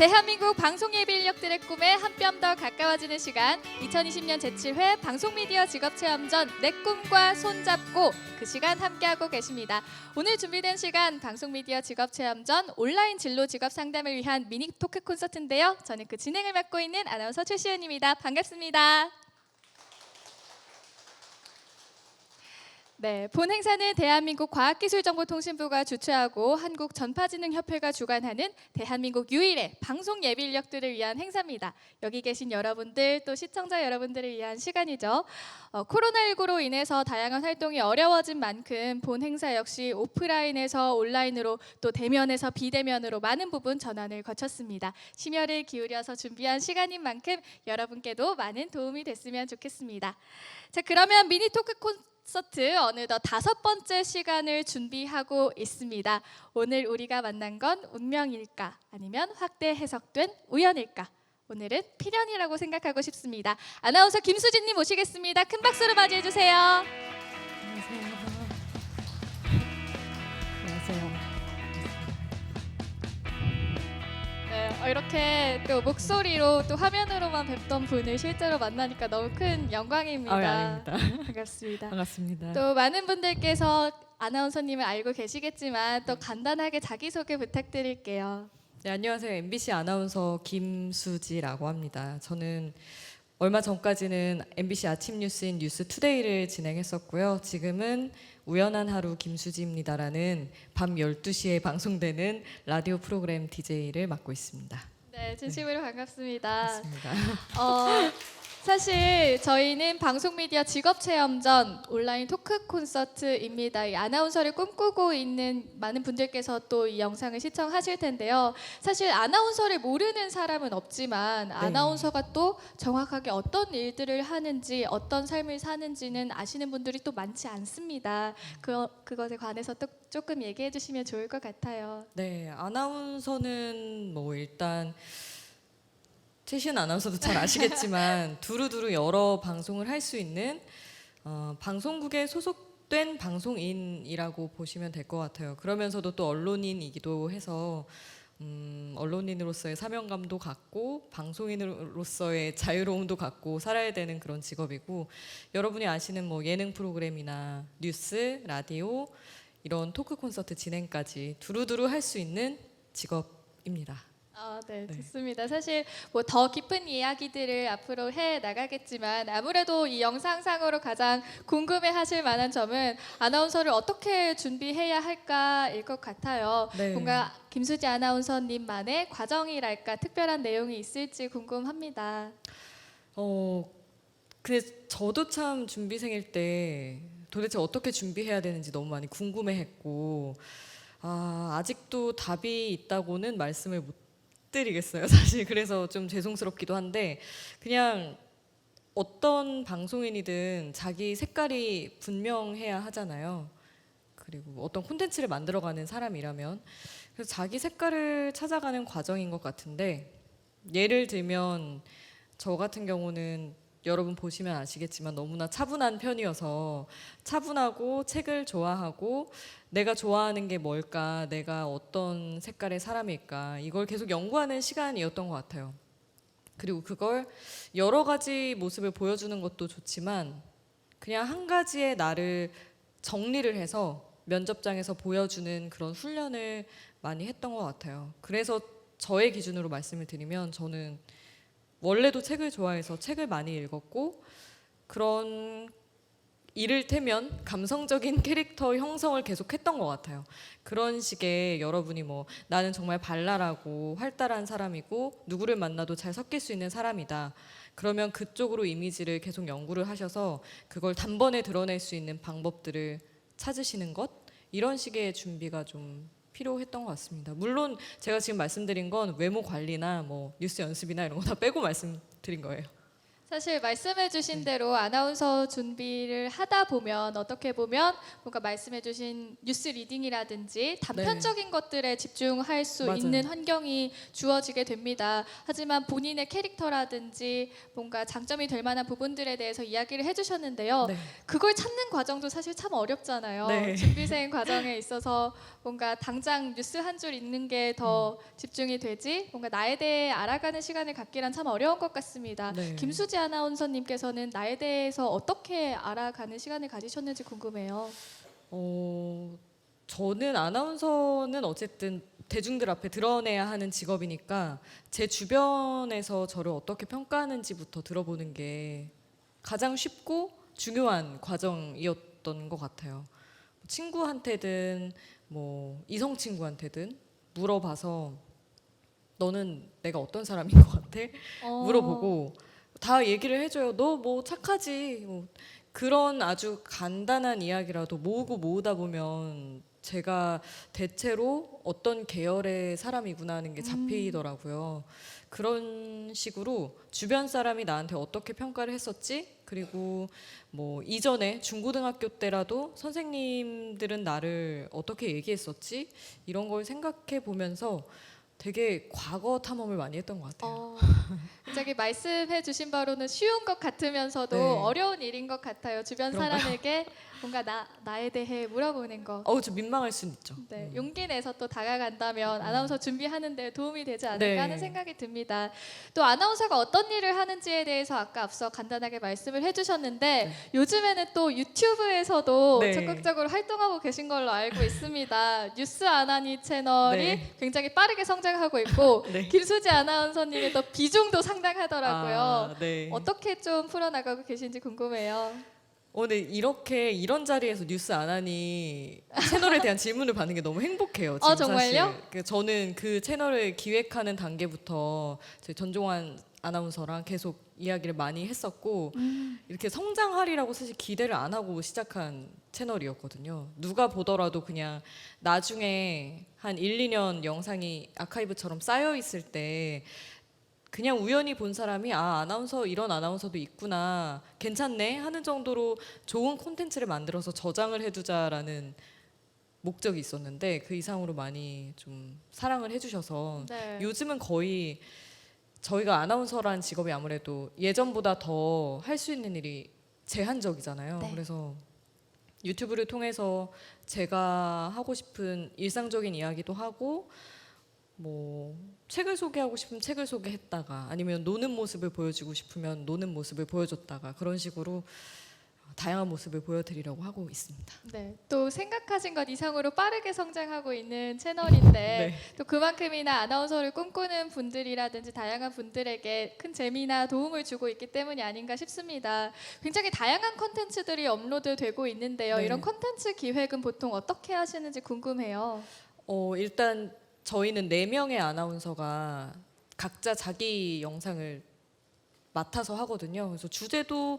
대한민국 방송예비 인력들의 꿈에 한 뼘 더 가까워지는 시간 2020년 제7회 방송미디어 직업체험전 내 꿈과 손잡고 그 시간 함께하고 계십니다. 오늘 준비된 시간 방송미디어 직업체험전 온라인 진로 직업 상담을 위한 미니 토크 콘서트인데요. 저는 그 진행을 맡고 있는 아나운서 최시은입니다. 반갑습니다. 네, 본 행사는 대한민국 과학기술정보통신부가 주최하고 한국전파진흥협회가 주관하는 대한민국 유일의 방송 예비 인력들을 위한 행사입니다. 여기 계신 여러분들 또 시청자 여러분들을 위한 시간이죠. 코로나19로 인해서 다양한 활동이 어려워진 만큼 본 행사 역시 오프라인에서 온라인으로 또 대면에서 비대면으로 많은 부분 전환을 거쳤습니다. 심혈을 기울여서 준비한 시간인 만큼 여러분께도 많은 도움이 됐으면 좋겠습니다. 자, 그러면 미니 토크 콘서트 어느덧 5번째 시간을 준비하고 있습니다. 오늘 우리가 만난 건 운명일까 아니면 확대 해석된 우연일까? 오늘은 필연이라고 생각하고 싶습니다. 아나운서 김수진님 모시겠습니다. 큰 박수로 맞이해 주세요. 안녕하세요. 안녕하세요. 네, 이렇게 또 목소리로 또 화면으로만 뵙던 분을 실제로 만나니까 너무 큰 영광입니다. 아닙니다. 반갑습니다. 반갑습니다. 또 많은 분들께서 아나운서님을 알고 계시겠지만 또 간단하게 자기소개 부탁드릴게요. 네, 안녕하세요. MBC 아나운서 김수지라고 합니다. 저는 얼마 전까지는 MBC 아침 뉴스인 뉴스투데이를 진행했었고요. 지금은 우연한 하루 김수지입니다라는 밤 12시에 방송되는 라디오 프로그램 DJ를 맡고 있습니다. 네, 진심으로 반갑습니다. 맞습니다. 사실 저희는 방송미디어 직업체험전 온라인 토크 콘서트입니다. 이 아나운서를 꿈꾸고 있는 많은 분들께서 또 이 영상을 시청하실 텐데요. 사실 아나운서를 모르는 사람은 없지만 아나운서가 또 정확하게 어떤 일들을 하는지 어떤 삶을 사는지는 아시는 분들이 또 많지 않습니다. 그것에 관해서 또 조금 얘기해 주시면 좋을 것 같아요. 네, 아나운서는 뭐 일단 최시은 아나운서도 잘 아시겠지만 두루두루 여러 방송을 할 수 있는 방송국에 소속된 방송인이라고 보시면 될 것 같아요. 그러면서도 또 언론인이기도 해서 언론인으로서의 사명감도 갖고 방송인으로서의 자유로움도 갖고 살아야 되는 그런 직업이고, 여러분이 아시는 뭐 예능 프로그램이나 뉴스, 라디오 이런 토크 콘서트 진행까지 두루두루 할 수 있는 직업입니다. 네, 네. 좋습니다. 사실 뭐 더 깊은 이야기들을 앞으로 해 나가겠지만 아무래도 이 영상상으로 가장 궁금해하실 만한 점은 아나운서를 어떻게 준비해야 할까일 것 같아요. 네. 뭔가 김수지 아나운서님만의 과정이랄까 특별한 내용이 있을지 궁금합니다. 근데 저도 참 준비생일 때 도대체 어떻게 준비해야 되는지 너무 많이 궁금해했고, 아직도 답이 있다고는 말씀을 못 드리겠어요, 사실. 그래서 좀 죄송스럽기도 한데, 그냥 어떤 방송인이든 자기 색깔이 분명해야 하잖아요. 그리고 어떤 콘텐츠를 만들어가는 사람이라면 그래서 자기 색깔을 찾아가는 과정인 것 같은데, 예를 들면 저 같은 경우는 여러분 보시면 아시겠지만 너무나 차분한 편이어서 차분하고 책을 좋아하고 내가 좋아하는 게 뭘까, 내가 어떤 색깔의 사람일까, 이걸 계속 연구하는 시간이었던 것 같아요. 그리고 그걸 여러 가지 모습을 보여주는 것도 좋지만 그냥 한 가지의 나를 정리를 해서 면접장에서 보여주는 그런 훈련을 많이 했던 것 같아요. 그래서 저의 기준으로 말씀을 드리면 저는 원래도 책을 좋아해서 책을 많이 읽었고, 그런 이를테면 감성적인 캐릭터 형성을 계속했던 것 같아요. 그런 식의 여러분이 뭐 나는 정말 발랄하고 활달한 사람이고 누구를 만나도 잘 섞일 수 있는 사람이다, 그러면 그쪽으로 이미지를 계속 연구를 하셔서 그걸 단번에 드러낼 수 있는 방법들을 찾으시는 것, 이런 식의 준비가 좀 필요했던 것 같습니다. 물론 제가 지금 말씀드린 건 외모 관리나 뭐 뉴스 연습이나 이런 거 다 빼고 말씀드린 거예요. 사실 말씀해주신 대로 아나운서 준비를 하다 보면 어떻게 보면 뭔가 말씀해주신 뉴스 리딩이라든지 단편적인 것들에 집중할 수 맞아요. 있는 환경이 주어지게 됩니다. 하지만 본인의 캐릭터라든지 뭔가 장점이 될 만한 부분들에 대해서 이야기를 해주셨는데요. 네. 그걸 찾는 과정도 사실 참 어렵잖아요. 네. 준비생 과정에 있어서 뭔가 당장 뉴스 한 줄 읽는 게 더 집중이 되지 뭔가 나에 대해 알아가는 시간을 갖기란 참 어려운 것 같습니다. 네. 김수지 아나운서님께서는 나에 대해서 어떻게 알아가는 시간을 가지셨는지 궁금해요. 저는 아나운서는 어쨌든 대중들 앞에 드러내야 하는 직업이니까 제 주변에서 저를 어떻게 평가하는지부터 들어보는 게 가장 쉽고 중요한 과정이었던 것 같아요. 친구한테든 뭐 이성 친구한테든 물어봐서 너는 내가 어떤 사람인 것 같아? 물어보고 다 얘기를 해줘요. 너 뭐 착하지. 뭐 그런 아주 간단한 이야기라도 모으다 보면 제가 대체로 어떤 계열의 사람이구나 하는 게 잡히더라고요. 그런 식으로 주변 사람이 나한테 어떻게 평가를 했었지? 그리고 뭐 이전에 중고등학교 때라도 선생님들은 나를 어떻게 얘기했었지? 이런 걸 생각해 보면서 되게 과거 탐험을 많이 했던 것 같아요. 굉장히 말씀해주신 바로는 쉬운 것 같으면서도 네. 어려운 일인 것 같아요. 주변 그런가요? 사람에게 뭔가 나에 대해 물어보는 거. 좀 민망할 수는 있죠. 네, 용기 내서 또 다가간다면 아나운서 준비하는 데 도움이 되지 않을까 네. 하는 생각이 듭니다. 또 아나운서가 어떤 일을 하는지에 대해서 아까 앞서 간단하게 말씀을 해주셨는데 요즘에는 또 유튜브에서도 네. 적극적으로 활동하고 계신 걸로 알고 있습니다. 뉴스 아나니 채널이 네. 굉장히 빠르게 성장하고 있고 네. 김수지 아나운서님의 또 비중도 상당하더라고요. 네. 어떻게 좀 풀어나가고 계신지 궁금해요. 오늘 이렇게 이런 자리에서 뉴스 안 하니 채널에 대한 질문을 받는 게 너무 행복해요. 지금 정말요? 사실. 저는 그 채널을 기획하는 단계부터 저희 전종환 아나운서랑 계속 이야기를 많이 했었고 이렇게 성장하리라고 사실 기대를 안 하고 시작한 채널이었거든요. 누가 보더라도 그냥 나중에 한 1, 2년 영상이 아카이브처럼 쌓여 있을 때 그냥 우연히 본 사람이 아나운서 이런 아나운서도 있구나 괜찮네 하는 정도로 좋은 콘텐츠를 만들어서 저장을 해두자라는 목적이 있었는데 그 이상으로 많이 좀 사랑을 해주셔서 네. 요즘은 거의 저희가 아나운서란 직업이 아무래도 예전보다 더 할 수 있는 일이 제한적이잖아요. 네. 그래서 유튜브를 통해서 제가 하고 싶은 일상적인 이야기도 하고 뭐 책을 소개하고 싶으면 책을 소개했다가 아니면 노는 모습을 보여주고 싶으면 노는 모습을 보여줬다가 그런 식으로 다양한 모습을 보여드리려고 하고 있습니다. 네, 또 생각하신 것 이상으로 빠르게 성장하고 있는 채널인데 네. 또 그만큼이나 아나운서를 꿈꾸는 분들이라든지 다양한 분들에게 큰 재미나 도움을 주고 있기 때문이 아닌가 싶습니다. 굉장히 다양한 콘텐츠들이 업로드되고 있는데요. 네. 이런 콘텐츠 기획은 보통 어떻게 하시는지 궁금해요. 일단 저희는 4명의 아나운서가 각자 자기 영상을 맡아서 하거든요. 그래서 주제도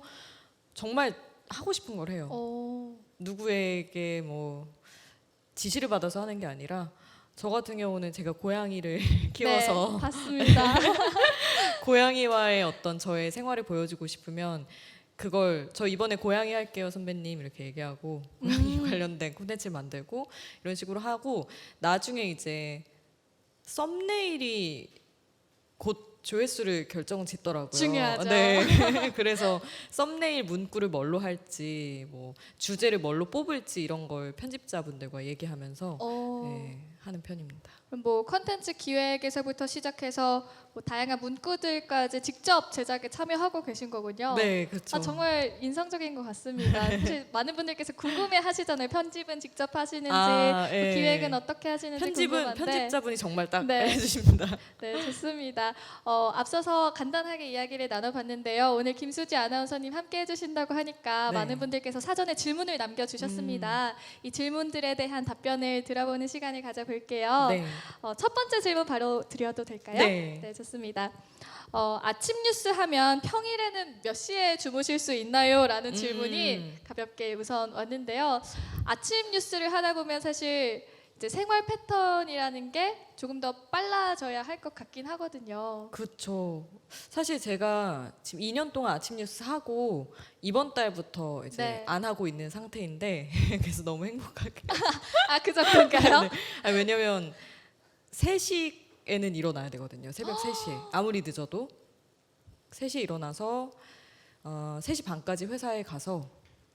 정말 하고 싶은 걸 해요. 누구에게 뭐 지시를 받아서 하는 게 아니라 저 같은 경우는 제가 고양이를 키워서 네, 봤습니다. 고양이와의 어떤 저의 생활을 보여주고 싶으면 그걸 저 이번에 고양이 할게요 선배님 이렇게 얘기하고 고양이 관련된 콘텐츠를 만들고 이런 식으로 하고 나중에 이제 썸네일이 곧 조회수를 결정 짓더라고요. 중요하죠. 네. 그래서 썸네일 문구를 뭘로 할지, 뭐 주제를 뭘로 뽑을지 이런 걸 편집자분들과 얘기하면서 네, 하는 편입니다. 그럼 뭐 컨텐츠 기획에서부터 시작해서 뭐 다양한 문구들까지 직접 제작에 참여하고 계신 거군요. 네, 그렇죠. 정말 인상적인 것 같습니다. 사실 많은 분들께서 궁금해하시잖아요. 편집은 직접 하시는지, 예. 기획은 어떻게 하시는지 편집은 궁금한데. 편집자분이 정말 딱 네. 해주십니다. 네, 좋습니다. 앞서서 간단하게 이야기를 나눠봤는데요. 오늘 김수지 아나운서님 함께 해주신다고 하니까 네. 많은 분들께서 사전에 질문을 남겨주셨습니다. 이 질문들에 대한 답변을 들어보는 시간을 가져볼게요. 네. 첫 번째 질문 바로 드려도 될까요? 네. 좋습니다. 아침 뉴스 하면 평일에는 몇 시에 주무실 수 있나요? 라는 질문이 가볍게 우선 왔는데요. 아침 뉴스를 하다 보면 사실 이제 생활 패턴이라는 게 조금 더 빨라져야 할 것 같긴 하거든요. 그렇죠. 사실 제가 지금 2년 동안 아침 뉴스 하고 이번 달부터 이제 네. 안 하고 있는 상태인데 그래서 너무 행복하게. 아, 그 정도인가요? 네. 아니, 왜냐면 3시에는 일어나야 되거든요. 새벽 3시에. 아무리 늦어도 3시에 일어나서 3시 반까지 회사에 가서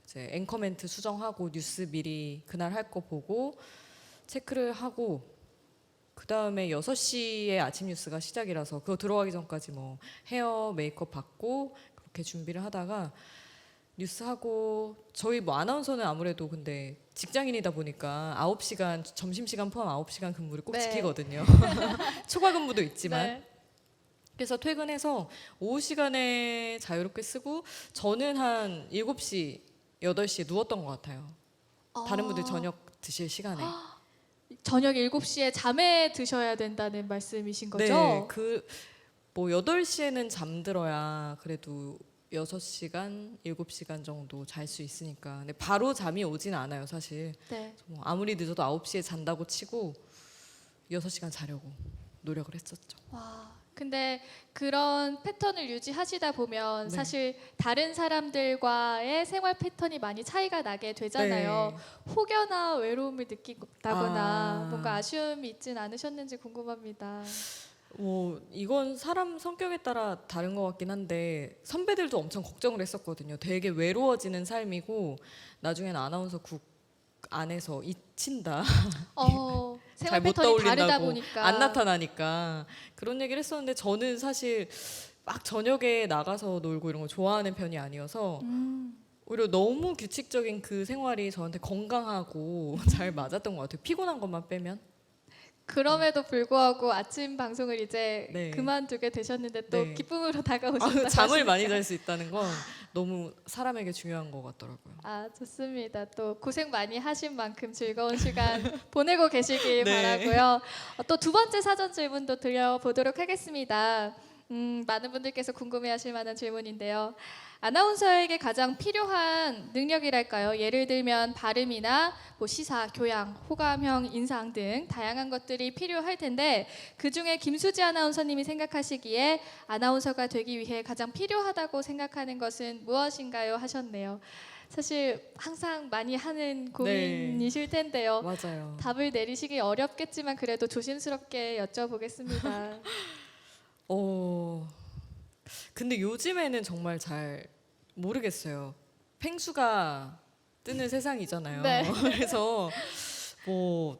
이제 앵커 멘트 수정하고 뉴스 미리 그날 할 거 보고 체크를 하고 그 다음에 6시에 아침 뉴스가 시작이라서 그거 들어가기 전까지 뭐 헤어 메이크업 받고 그렇게 준비를 하다가 뉴스 하고 저희 뭐 아나운서는 아무래도 근데 직장인이다 보니까 9시간 점심시간 포함 9시간 근무를 꼭 네. 지키거든요. 초과 근무도 있지만 네. 그래서 퇴근해서 오후 시간에 자유롭게 쓰고 저는 한 7시, 8시에 누웠던 것 같아요. 다른 분들 저녁 드실 시간에. 저녁 7시에 잠에 드셔야 된다는 말씀이신 거죠? 네, 뭐 8시에는 잠들어야 그래도 6시간, 7시간 정도 잘 수 있으니까. 근데 바로 잠이 오진 않아요, 사실. 네. 뭐 아무리 늦어도 9시에 잔다고 치고 6시간 자려고 노력을 했었죠. 와, 근데 그런 패턴을 유지하시다 보면 네. 사실 다른 사람들과의 생활 패턴이 많이 차이가 나게 되잖아요. 네. 혹여나 외로움을 느낀다거나 아. 뭔가 아쉬움이 있진 않으셨는지 궁금합니다. 뭐 이건 사람 성격에 따라 다른 것 같긴 한데 선배들도 엄청 걱정을 했었거든요. 되게 외로워지는 삶이고 나중에는 아나운서국 안에서 잊힌다. 생활 잘 못 패턴이 다르다 떠올린다고 보니까 안 나타나니까 그런 얘기를 했었는데 저는 사실 막 저녁에 나가서 놀고 이런 거 좋아하는 편이 아니어서 오히려 너무 규칙적인 그 생활이 저한테 건강하고 잘 맞았던 것 같아요. 피곤한 것만 빼면. 그럼에도 불구하고 아침 방송을 이제 네. 그만두게 되셨는데 또 네. 기쁨으로 다가오신다. 잠을 많이 잘 수 있다는 건 너무 사람에게 중요한 것 같더라고요. 아, 좋습니다. 또 고생 많이 하신 만큼 즐거운 시간 보내고 계시길 네. 바라고요. 또 두 번째 사전 질문도 드려보도록 하겠습니다. 많은 분들께서 궁금해하실 만한 질문인데요. 아나운서에게 가장 필요한 능력이랄까요? 예를 들면 발음이나 뭐 시사, 교양, 호감형 인상 등 다양한 것들이 필요할 텐데 그 중에 김수지 아나운서님이 생각하시기에 아나운서가 되기 위해 가장 필요하다고 생각하는 것은 무엇인가요? 하셨네요. 사실 항상 많이 하는 고민이실 텐데요. 맞아요. 답을 내리시기 어렵겠지만 그래도 조심스럽게 여쭤보겠습니다. 근데 요즘에는 정말 잘 모르겠어요. 펭수가 뜨는 세상이잖아요. 네. 그래서 뭐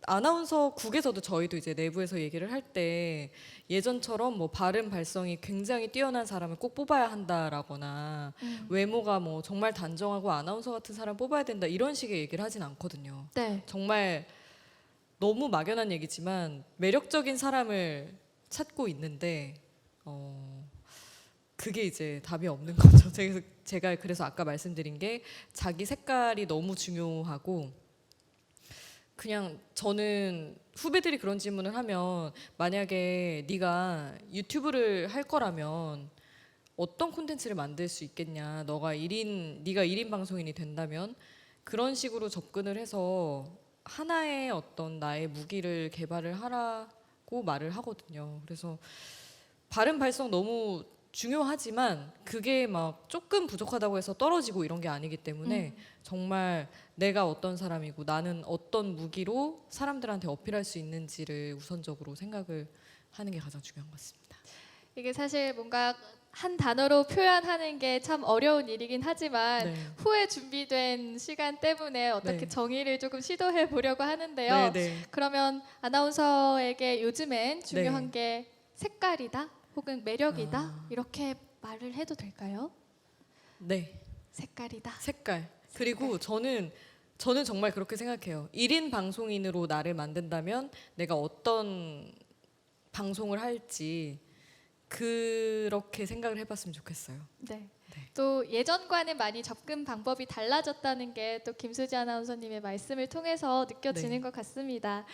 아나운서국에서도 저희도 이제 내부에서 얘기를 할 때 예전처럼 뭐 발음 발성이 굉장히 뛰어난 사람을 꼭 뽑아야 한다라거나 외모가 뭐 정말 단정하고 아나운서 같은 사람 뽑아야 된다 이런 식의 얘기를 하진 않거든요. 네. 정말 너무 막연한 얘기지만 매력적인 사람을 찾고 있는데 그게 이제 답이 없는 거죠. 제가 그래서 아까 말씀드린 게 자기 색깔이 너무 중요하고 그냥 저는 후배들이 그런 질문을 하면 만약에 네가 유튜브를 할 거라면 어떤 콘텐츠를 만들 수 있겠냐. 네가 1인 방송인이 된다면 그런 식으로 접근을 해서 하나의 어떤 나의 무기를 개발을 하라고 말을 하거든요. 그래서 발음 발성 너무 중요하지만 그게 막 조금 부족하다고 해서 떨어지고 이런 게 아니기 때문에 정말 내가 어떤 사람이고 나는 어떤 무기로 사람들한테 어필할 수 있는지를 우선적으로 생각을 하는 게 가장 중요한 것 같습니다. 이게 사실 뭔가 한 단어로 표현하는 게 참 어려운 일이긴 하지만 네. 후에 준비된 시간 때문에 어떻게 네. 정의를 조금 시도해 보려고 하는데요. 네, 네. 그러면 아나운서에게 요즘엔 중요한 네. 게 색깔이다 혹은 매력이다 아. 이렇게 말을 해도 될까요? 네. 색깔이다. 색깔. 그리고 저는 정말 그렇게 생각해요. 1인 방송인으로 나를 만든다면 내가 어떤 방송을 할지 그렇게 생각을 해봤으면 좋겠어요. 네. 또 예전과는 많이 접근 방법이 달라졌다는 게 또 김수지 아나운서님의 말씀을 통해서 느껴지는 네. 것 같습니다.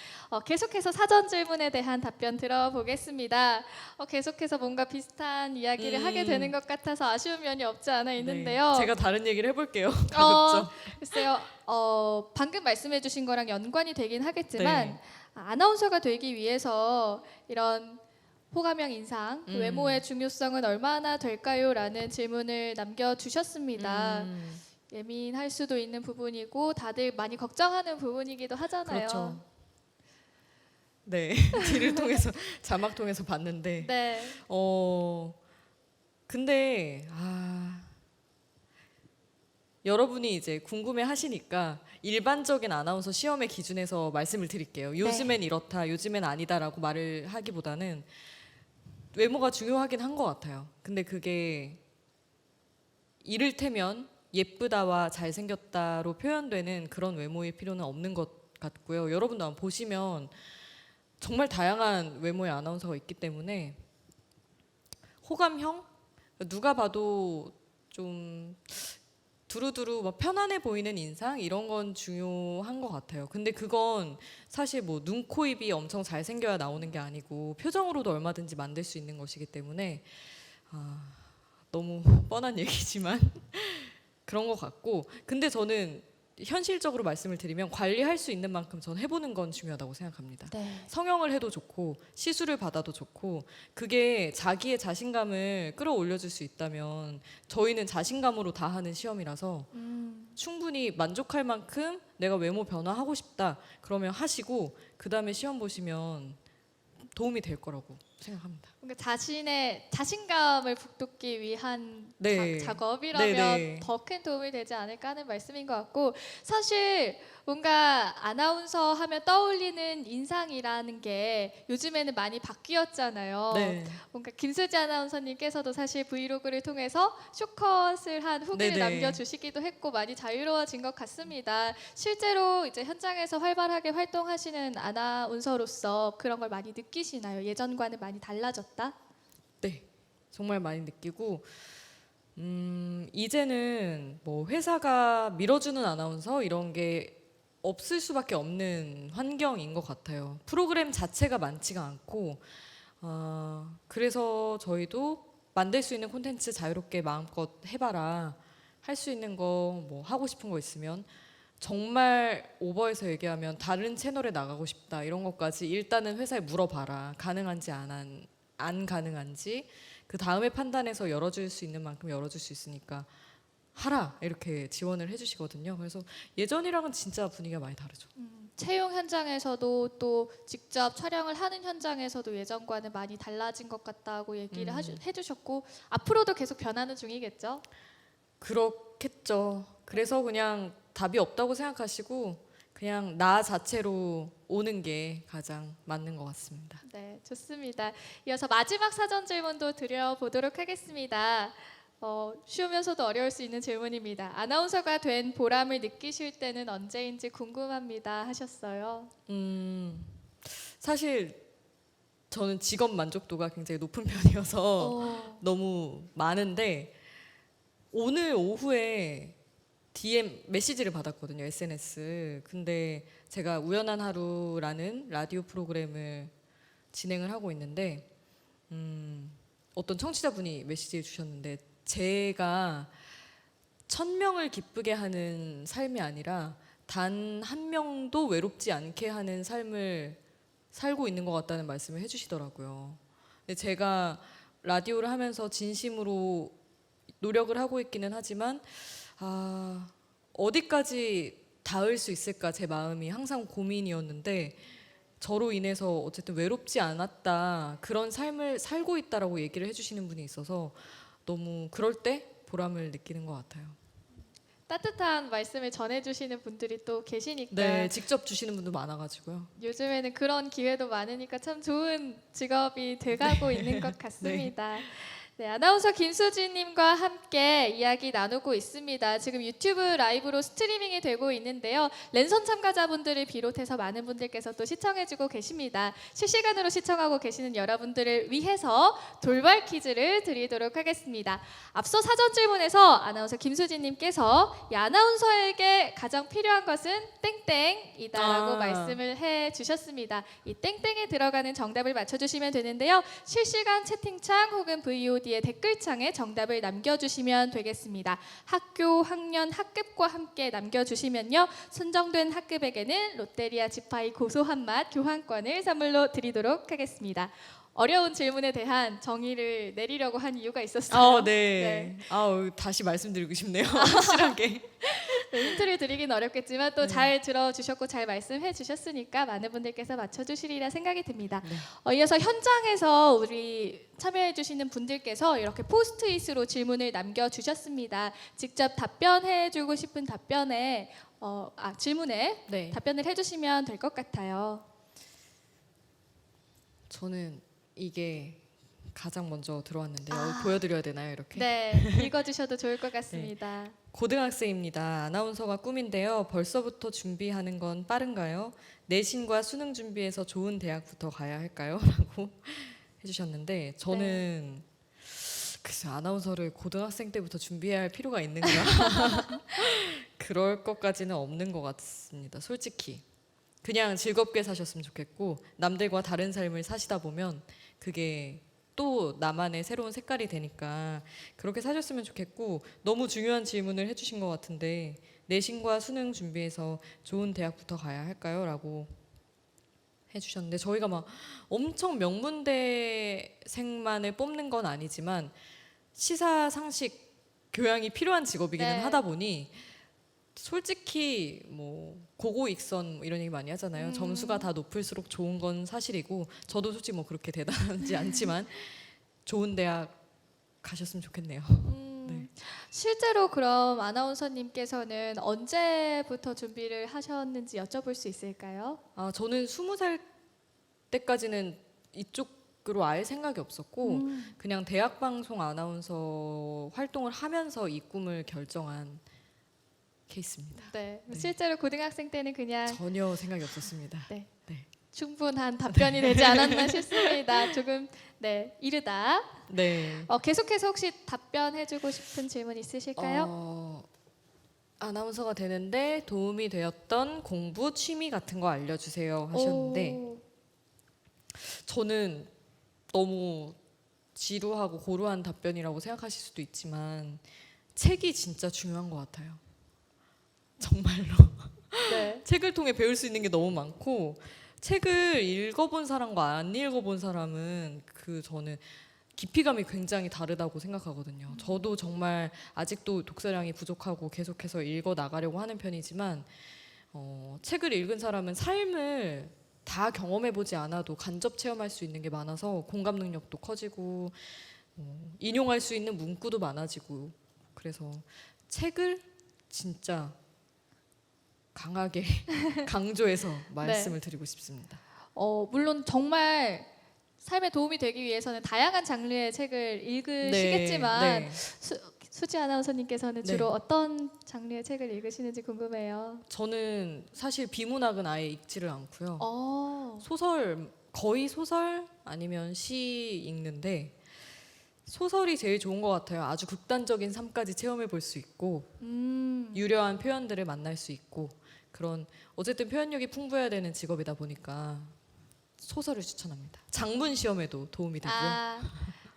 계속해서 사전 질문에 대한 답변 들어보겠습니다. 계속해서 뭔가 비슷한 이야기를 하게 되는 것 같아서 아쉬운 면이 없지 않아 있는데요. 네. 제가 다른 얘기를 해볼게요. 어, 가급적. 글쎄요. 방금 말씀해주신 거랑 연관이 되긴 하겠지만 네. 아나운서가 되기 위해서 이런 호감형 인상, 그 외모의 중요성은 얼마나 될까요?라는 질문을 남겨주셨습니다. 예민할 수도 있는 부분이고 다들 많이 걱정하는 부분이기도 하잖아요. 그렇죠. 네. 뒤를 통해서 자막 통해서 봤는데 네. 근데 여러분이 이제 궁금해 하시니까 일반적인 아나운서 시험의 기준에서 말씀을 드릴게요. 요즘엔 이렇다, 요즘엔 아니다라고 말을 하기보다는 외모가 중요하긴 한 것 같아요. 근데 그게 이를테면 예쁘다와 잘생겼다로 표현되는 그런 외모의 필요는 없는 것 같고요. 여러분도 한번 보시면 정말 다양한 외모의 아나운서가 있기 때문에 호감형? 누가 봐도 좀 두루두루 막 편안해 보이는 인상 이런 건 중요한 것 같아요. 근데 그건 사실 뭐 눈, 코, 입이 엄청 잘생겨야 나오는 게 아니고 표정으로도 얼마든지 만들 수 있는 것이기 때문에 너무 뻔한 얘기지만 그런 것 같고, 근데 저는 현실적으로 말씀을 드리면 관리할 수 있는 만큼 전 해보는 건 중요하다고 생각합니다. 네. 성형을 해도 좋고 시술을 받아도 좋고 그게 자기의 자신감을 끌어올려줄 수 있다면 저희는 자신감으로 다 하는 시험이라서 충분히 만족할 만큼 내가 외모 변화하고 싶다 그러면 하시고 그 다음에 시험 보시면 도움이 될 거라고 생각합니다. 그러니까 자신의 자신감을 북돋기 위한 네. 작업이라면 네네. 더 큰 도움이 되지 않을까 하는 말씀인 것 같고, 사실 뭔가 아나운서 하면 떠올리는 인상이라는 게 요즘에는 많이 바뀌었잖아요. 네. 뭔가 김수지 아나운서님께서도 사실 브이로그를 통해서 쇼컷을 한 후기를 네네. 남겨주시기도 했고 많이 자유로워진 것 같습니다. 실제로 이제 현장에서 활발하게 활동하시는 아나운서로서 그런 걸 많이 느끼시나요? 예전과는 많이 달라졌다? 네, 정말 많이 느끼고 이제는 뭐 회사가 밀어주는 아나운서 이런 게 없을 수밖에 없는 환경인 것 같아요. 프로그램 자체가 많지가 않고 그래서 저희도 만들 수 있는 콘텐츠 자유롭게 마음껏 해봐라. 할 수 있는 거 뭐 하고 싶은 거 있으면 정말 오버해서 얘기하면 다른 채널에 나가고 싶다 이런 것까지 일단은 회사에 물어봐라. 가능한지 안 가능한지 그 다음에 판단해서 열어줄 수 있는 만큼 열어줄 수 있으니까 하라 이렇게 지원을 해주시거든요. 그래서 예전이랑은 진짜 분위기가 많이 다르죠. 채용 현장에서도 또 직접 촬영을 하는 현장에서도 예전과는 많이 달라진 것 같다고 얘기를 해주셨고 앞으로도 계속 변하는 중이겠죠? 그렇겠죠. 그래서 그냥 답이 없다고 생각하시고 그냥 나 자체로 오는 게 가장 맞는 것 같습니다. 네, 좋습니다. 이어서 마지막 사전 질문도 드려보도록 하겠습니다. 쉬우면서도 어려울 수 있는 질문입니다. 아나운서가 된 보람을 느끼실 때는 언제인지 궁금합니다 하셨어요. 사실 저는 직업 만족도가 굉장히 높은 편이어서 너무 많은데 오늘 오후에 DM 메시지를 받았거든요. SNS. 근데 제가 우연한 하루라는 라디오 프로그램을 진행을 하고 있는데 어떤 청취자분이 메시지를 주셨는데 제가 1000명을 기쁘게 하는 삶이 아니라 단 한 명도 외롭지 않게 하는 삶을 살고 있는 것 같다는 말씀을 해주시더라고요. 근데 제가 라디오를 하면서 진심으로 노력을 하고 있기는 하지만 어디까지 닿을 수 있을까 제 마음이 항상 고민이었는데 저로 인해서 어쨌든 외롭지 않았다 그런 삶을 살고 있다라고 얘기를 해주시는 분이 있어서 너무 그럴 때 보람을 느끼는 것 같아요. 따뜻한 말씀을 전해주시는 분들이 또 계시니까 네, 직접 주시는 분도 많아가지고요. 요즘에는 그런 기회도 많으니까 참 좋은 직업이 돼가고 있는 것 같습니다. 네, 아나운서 김수진님과 함께 이야기 나누고 있습니다. 지금 유튜브 라이브로 스트리밍이 되고 있는데요. 랜선 참가자분들을 비롯해서 많은 분들께서 또 시청해주고 계십니다. 실시간으로 시청하고 계시는 여러분들을 위해서 돌발 퀴즈를 드리도록 하겠습니다. 앞서 사전 질문에서 아나운서 김수진님께서 이 아나운서에게 가장 필요한 것은 땡땡이다라고 말씀을 해주셨습니다. 이 땡땡에 들어가는 정답을 맞춰주시면 되는데요. 실시간 채팅창 혹은 VOD의 댓글창에 정답을 남겨주시면 되겠습니다. 학교, 학년, 학급과 함께 남겨주시면요. 선정된 학급에게는 롯데리아 지파이 고소한 맛 교환권을 선물로 드리도록 하겠습니다. 어려운 질문에 대한 정의를 내리려고 한 이유가 있었어요. 네. 다시 말씀드리고 싶네요. 확실하게. 네, 힌트를 드리긴 어렵겠지만 또 잘 들어주셨고 잘 말씀해 주셨으니까 많은 분들께서 맞춰주시리라 생각이 듭니다. 이어서 현장에서 우리 참여해 주시는 분들께서 이렇게 포스트잇으로 질문을 남겨주셨습니다. 직접 답변해 주고 싶은 질문에 네. 답변을 해주시면 될 것 같아요. 저는 이게 가장 먼저 들어왔는데요. 보여드려야 되나요, 이렇게? 네, 읽어주셔도 좋을 것 같습니다. 고등학생입니다. 아나운서가 꿈인데요. 벌써부터 준비하는 건 빠른가요? 내신과 수능 준비해서 좋은 대학부터 가야 할까요? 라고 해주셨는데 저는 글쎄 아나운서를 고등학생 때부터 준비해야 할 필요가 있는가? 그럴 것까지는 없는 것 같습니다. 솔직히 그냥 즐겁게 사셨으면 좋겠고 남들과 다른 삶을 사시다 보면 그게 또 나만의 새로운 색깔이 되니까 그렇게 사셨으면 좋겠고 너무 중요한 질문을 해주신 것 같은데 내신과 수능 준비해서 좋은 대학부터 가야 할까요? 라고 해주셨는데 저희가 막 엄청 명문대생만을 뽑는 건 아니지만 시사상식 교양이 필요한 직업이기는 네. 하다 보니 솔직히 뭐 고고익선 뭐 이런 얘기 많이 하잖아요. 점수가 다 높을수록 좋은 건 사실이고 저도 솔직히 뭐 그렇게 대단하지 않지만 좋은 대학 가셨으면 좋겠네요. 네. 실제로 그럼 아나운서님께서는 언제부터 준비를 하셨는지 여쭤볼 수 있을까요? 저는 20살 때까지는 이쪽으로 아예 생각이 없었고 그냥 대학 방송 아나운서 활동을 하면서 이 꿈을 결정한 케이스입니다. 네. 네. 실제로 고등학생 때는 그냥 전혀 생각이 없었습니다. 네. 네. 충분한 답변이 되지 않았나 싶습니다. 조금 이르다. 네. 계속해서 혹시 답변해주고 싶은 질문 있으실까요? 아나운서가 되는데 도움이 되었던 공부 취미 같은 거 알려주세요 하셨는데 오, 저는 너무 지루하고 고루한 답변이라고 생각하실 수도 있지만 책이 진짜 중요한 것 같아요. 정말로 네. 책을 통해 배울 수 있는 게 너무 많고 책을 읽어본 사람과 안 읽어본 사람은 저는 깊이감이 굉장히 다르다고 생각하거든요. 저도 정말 아직도 독서량이 부족하고 계속해서 읽어 나가려고 하는 편이지만 책을 읽은 사람은 삶을 다 경험해보지 않아도 간접 체험할 수 있는 게 많아서 공감 능력도 커지고 인용할 수 있는 문구도 많아지고 그래서 책을 진짜 강하게 강조해서 말씀을 드리고 싶습니다. 물론 정말 삶에 도움이 되기 위해서는 다양한 장르의 책을 읽으시겠지만 네. 수지 아나운서님께서는 네. 주로 어떤 장르의 책을 읽으시는지 궁금해요. 저는 사실 비문학은 아예 읽지를 않고요. 어, 거의 소설 아니면 시 읽는데 소설이 제일 좋은 것 같아요. 아주 극단적인 삶까지 체험해 볼 수 있고 유려한 표현들을 만날 수 있고 그런 어쨌든 표현력이 풍부해야 되는 직업이다 보니까 소설을 추천합니다. 장문 시험에도 도움이 되고요.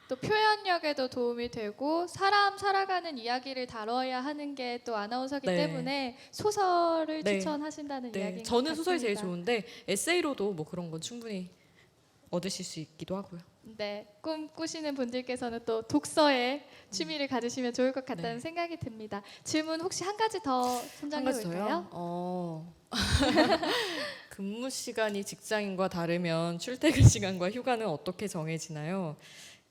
또 표현력에도 도움이 되고 사람 살아가는 이야기를 다뤄야 하는 게 또 아나운서기 네. 때문에 소설을 네. 추천하신다는 이야기인 것 저는 소설이 제일 같습니다. 좋은데 에세이로도 뭐 그런 건 충분히 얻으실 수 있기도 하고요. 네, 꿈 꾸시는 분들께서는 또 독서에 취미를 가지시면 좋을 것 같다는 네. 생각이 듭니다. 질문 혹시 한 가지 더 한 선정해 가지 볼까요? 더요? 근무 시간이 직장인과 다르면 출퇴근 시간과 휴가는 어떻게 정해지나요?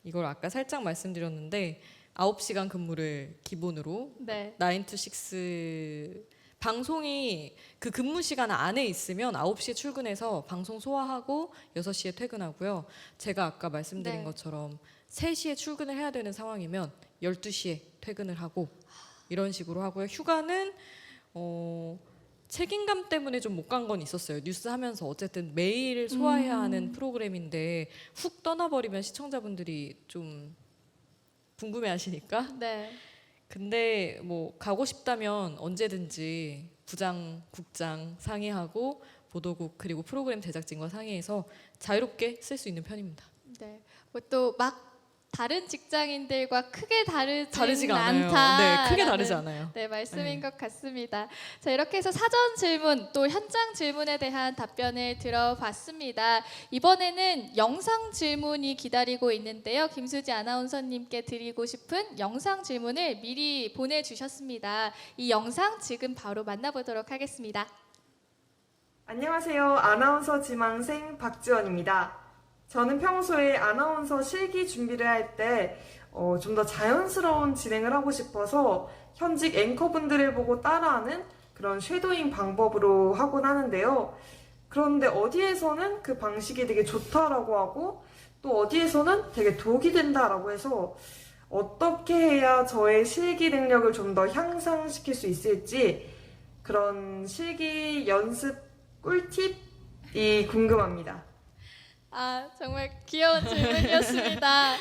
이걸 아까 살짝 말씀드렸는데 9시간 근무를 기본으로 네. 9 to 6 방송이 그 근무 시간 안에 있으면 9시에 출근해서 방송 소화하고 6시에 퇴근하고요. 제가 아까 말씀드린 네. 것처럼 3시에 출근을 해야 되는 상황이면 12시에 퇴근을 하고 이런 식으로 하고요. 휴가는 책임감 때문에 좀 못 간 건 있었어요. 뉴스 하면서 어쨌든 매일 소화해야 하는 프로그램인데 훅 떠나버리면 시청자분들이 좀 궁금해하시니까. 네. 근데 뭐 가고 싶다면 언제든지 부장, 국장 상의하고 보도국 그리고 프로그램 제작진과 상의해서 자유롭게 쓸 수 있는 편입니다. 네. 뭐 또 막 다른 직장인들과 크게 다르지가 않아요. 않다. 네, 크게 다르지 않아요. 네, 말씀인 네. 것 같습니다. 자, 이렇게 해서 사전 질문 또 현장 질문에 대한 답변을 들어봤습니다. 이번에는 영상 질문이 기다리고 있는데요. 김수지 아나운서님께 드리고 싶은 영상 질문을 미리 보내주셨습니다. 이 영상 지금 바로 만나보도록 하겠습니다. 안녕하세요. 아나운서 지망생 박지원입니다. 저는 평소에 아나운서 실기 준비를 할 때 좀 더 자연스러운 진행을 하고 싶어서 현직 앵커분들을 보고 따라하는 그런 쉐도잉 방법으로 하곤 하는데요. 그런데 어디에서는 그 방식이 되게 좋다라고 하고 또 어디에서는 되게 독이 된다라고 해서 어떻게 해야 저의 실기 능력을 좀 더 향상시킬 수 있을지 그런 실기 연습 꿀팁이 궁금합니다. 아, 정말 귀여운 질문이었습니다.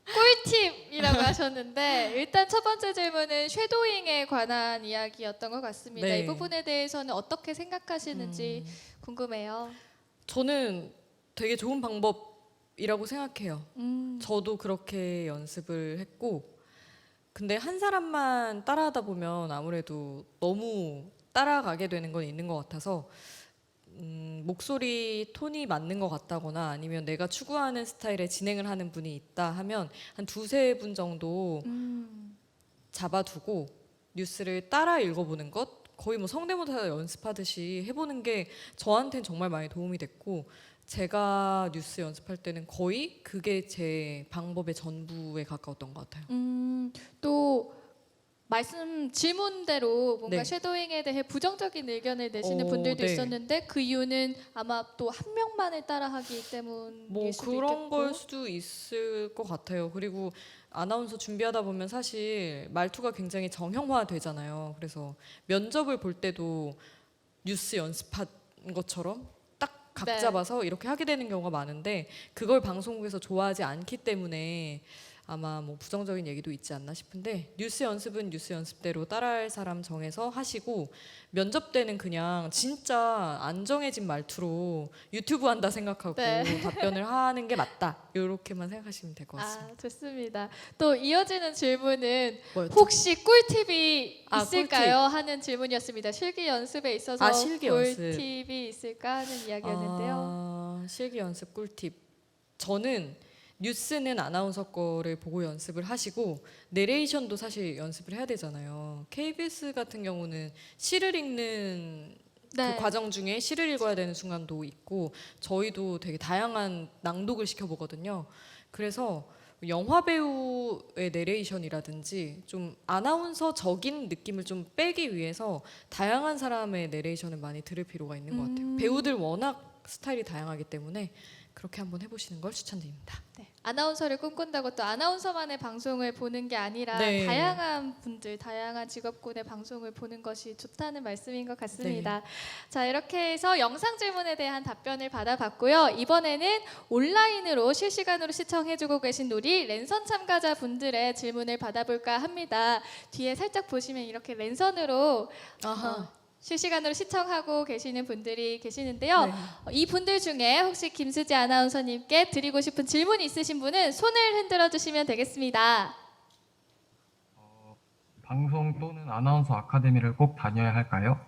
꿀팁이라고 하셨는데 일단 첫 번째 질문은 쉐도잉에 관한 이야기였던 것 같습니다. 네. 이 부분에 대해서는 어떻게 생각하시는지 궁금해요. 저는 되게 좋은 방법이라고 생각해요. 음, 저도 그렇게 연습을 했고 근데 한 사람만 따라하다 보면 아무래도 너무 따라가게 되는 건 있는 것 같아서 목소리 톤이 맞는 것 같다거나 아니면 내가 추구하는 스타일의 진행을 하는 분이 있다 하면 한 2-3분 정도 잡아두고 뉴스를 따라 읽어보는 것 거의 뭐 성대모사 연습하듯이 해보는 게 저한테는 정말 많이 도움이 됐고 제가 뉴스 연습할 때는 거의 그게 제 방법의 전부에 가까웠던 것 같아요. 또 말씀 질문대로 뭔가 네. 쉐도잉에 대해 부정적인 의견을 내시는 분들도 네. 있었는데 그 이유는 아마 또 한 명만을 따라하기 때문일 뭐 수도 그런 있겠고. 걸 수도 있을 것 같아요. 그리고 아나운서 준비하다 보면 사실 말투가 굉장히 정형화 되잖아요. 그래서 면접을 볼 때도 뉴스 연습한 것처럼 딱 각 네. 잡아서 이렇게 하게 되는 경우가 많은데 그걸 방송국에서 좋아하지 않기 때문에 아마 뭐 부정적인 얘기도 있지 않나 싶은데 뉴스 연습은 뉴스 연습대로 따라할 사람 정해서 하시고 면접 때는 그냥 진짜 안정해진 말투로 유튜브 한다 생각하고 네. 답변을 하는 게 맞다 이렇게만 생각하시면 될 것 같습니다. 아, 좋습니다. 또 이어지는 질문은 뭐였죠? 혹시 꿀팁이 아, 있을까요? 하는 질문이었습니다. 실기 연습에 있어서 아, 실기 연습. 꿀팁이 있을까 하는 이야기였는데요. 실기 연습 꿀팁. 저는 뉴스는 아나운서 거를 보고 연습을 하시고 내레이션도 사실 연습을 해야 되잖아요. KBS 같은 경우는 시를 읽는 네. 그 과정 중에 시를 읽어야 되는 순간도 있고 저희도 되게 다양한 낭독을 시켜보거든요. 그래서 영화 배우의 내레이션이라든지 좀 아나운서적인 느낌을 좀 빼기 위해서 다양한 사람의 내레이션을 많이 들을 필요가 있는 것 같아요. 배우들 워낙 스타일이 다양하기 때문에 그렇게 한번 해보시는 걸 추천드립니다. 네. 아나운서를 꿈꾼다고 또 아나운서만의 방송을 보는 게 아니라 네. 다양한 분들, 다양한 직업군의 방송을 보는 것이 좋다는 말씀인 것 같습니다. 네. 자, 이렇게 해서 영상 질문에 대한 답변을 받아봤고요. 이번에는 온라인으로 실시간으로 시청해주고 계신 우리 랜선 참가자분들의 질문을 받아볼까 합니다. 뒤에 살짝 보시면 이렇게 랜선으로 실시간으로 시청하고 계시는 분들이 계시는데요. 네. 이 분들 중에 혹시 김수지 아나운서님께 드리고 싶은 질문이 있으신 분은 손을 흔들어 주시면 되겠습니다. 방송 또는 아나운서 아카데미를 꼭 다녀야 할까요?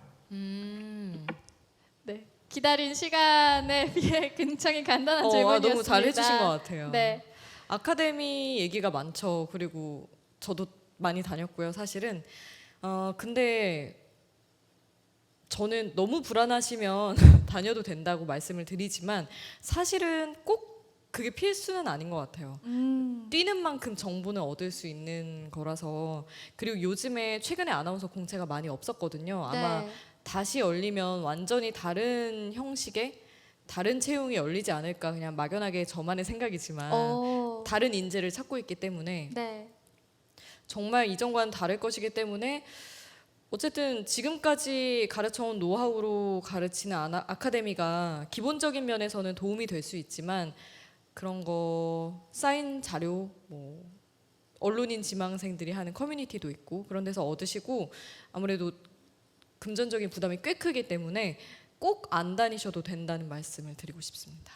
네, 기다린 시간에 비해 굉장히 간단한 질문이었습니다. 너무 잘 해주신 것 같아요. 네, 아카데미 얘기가 많죠. 그리고 저도 많이 다녔고요. 사실은 근데 저는 너무 불안하시면 다녀도 된다고 말씀을 드리지만 사실은 꼭 그게 필수는 아닌 것 같아요. 뛰는 만큼 정보는 얻을 수 있는 거라서 그리고 요즘에 최근에 아나운서 공채가 많이 없었거든요. 아마 네. 다시 열리면 완전히 다른 형식의 다른 채용이 열리지 않을까 그냥 막연하게 저만의 생각이지만 다른 인재를 찾고 있기 때문에 네. 정말 이전과는 다를 것이기 때문에 어쨌든 지금까지 가르쳐온 노하우로 가르치는 아카데미가 기본적인 면에서는 도움이 될 수 있지만 그런 거 쌓인 자료 뭐 언론인 지망생들이 하는 커뮤니티도 있고 그런 데서 얻으시고 아무래도 금전적인 부담이 꽤 크기 때문에 꼭 안 다니셔도 된다는 말씀을 드리고 싶습니다.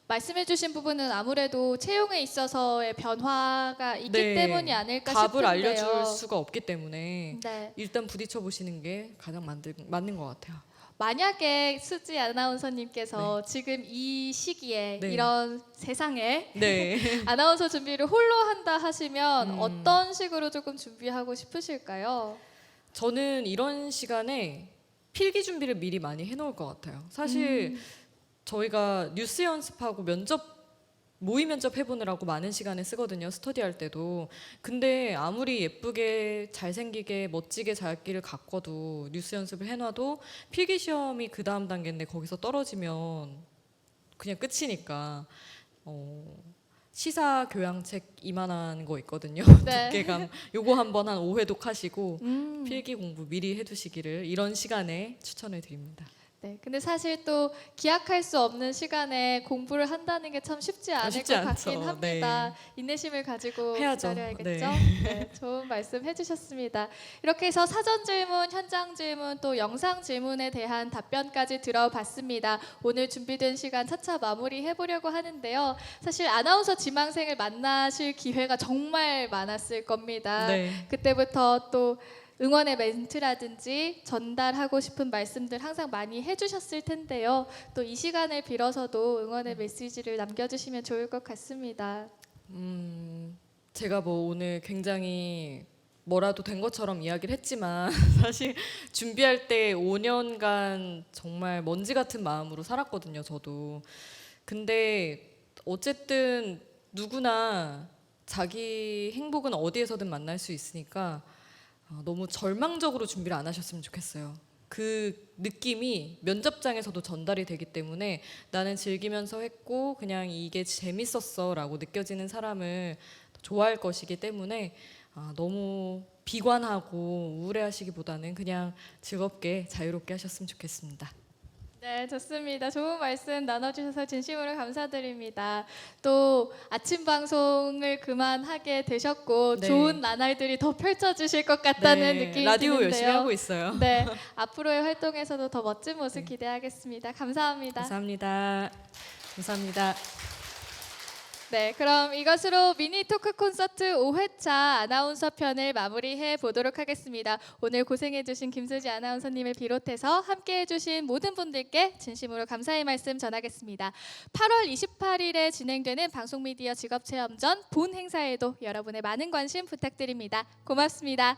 말씀해주신 부분은 아무래도 채용에 있어서의 변화가 있기 네. 때문이 아닐까 답을 싶은데요. 알려줄 수가 없기 때문에 네. 일단 부딪혀 보시는 게 가장 맞는 것 같아요. 만약에 수지 아나운서님께서 지금 이 시기에 네. 이런 세상에 네. 아나운서 준비를 홀로 한다 하시면 음. 어떤 식으로 조금 준비하고 싶으실까요? 저는 이런 시간에 필기 준비를 미리 많이 해놓을 것 같아요. 사실 저희가 뉴스 연습하고 모의 면접 해보느라고 많은 시간을 쓰거든요. 스터디할 때도. 근데 아무리 예쁘게 잘생기게 멋지게 자기를 가꿔도 뉴스 연습을 해놔도 필기 시험이 그 다음 단계인데 거기서 떨어지면 그냥 끝이니까 시사 교양책 이만한 거 있거든요. 네. 두께감 요거 한번 한 5회독 하시고 음. 필기 공부 미리 해두시기를 이런 시간에 추천을 드립니다. 네, 근데 사실 또 기약할 수 없는 시간에 공부를 한다는 게 참 쉽지 않을 쉽지 것 같긴 않죠. 합니다. 인내심을 가지고 해야죠. 기다려야겠죠. 네. 네, 좋은 말씀 해주셨습니다. 이렇게 해서 사전 질문, 현장 질문, 또 영상 질문에 대한 답변까지 들어봤습니다. 오늘 준비된 시간 차차 마무리해 보려고 하는데요. 사실 아나운서 지망생을 만나실 기회가 정말 많았을 겁니다. 네. 그때부터 또 응원의 멘트라든지 전달하고 싶은 말씀들 항상 많이 해주셨을 텐데요. 또 이 시간을 빌어서도 응원의 메시지를 남겨주시면 좋을 것 같습니다. 제가 뭐 오늘 굉장히 뭐라도 된 것처럼 이야기를 했지만 사실 준비할 때 5년간 정말 먼지 같은 마음으로 살았거든요. 저도. 근데 어쨌든 누구나 자기 행복은 어디에서든 만날 수 있으니까 너무 절망적으로 준비를 안 하셨으면 좋겠어요. 그 느낌이 면접장에서도 전달이 되기 때문에 나는 즐기면서 했고 그냥 이게 재밌었어 라고 느껴지는 사람을 좋아할 것이기 때문에 너무 비관하고 우울해하시기보다는 그냥 즐겁게 자유롭게 하셨으면 좋겠습니다. 네, 좋습니다. 좋은 말씀 나눠주셔서 진심으로 감사드립니다. 또 아침 방송을 그만하게 되셨고 네. 좋은 나날들이 더 펼쳐지실 것 같다는 느낌이 라디오 드는데요. 열심히 하고 있어요. 네, 앞으로의 활동에서도 더 멋진 모습 기대하겠습니다. 감사합니다. 감사합니다. 감사합니다. 네, 그럼 이것으로 미니 토크 콘서트 5회차 아나운서 편을 마무리해 보도록 하겠습니다. 오늘 고생해주신 김수지 아나운서님을 비롯해서 함께해주신 모든 분들께 진심으로 감사의 말씀 전하겠습니다. 8월 28일에 진행되는 방송미디어 직업체험전 본 행사에도 여러분의 많은 관심 부탁드립니다. 고맙습니다.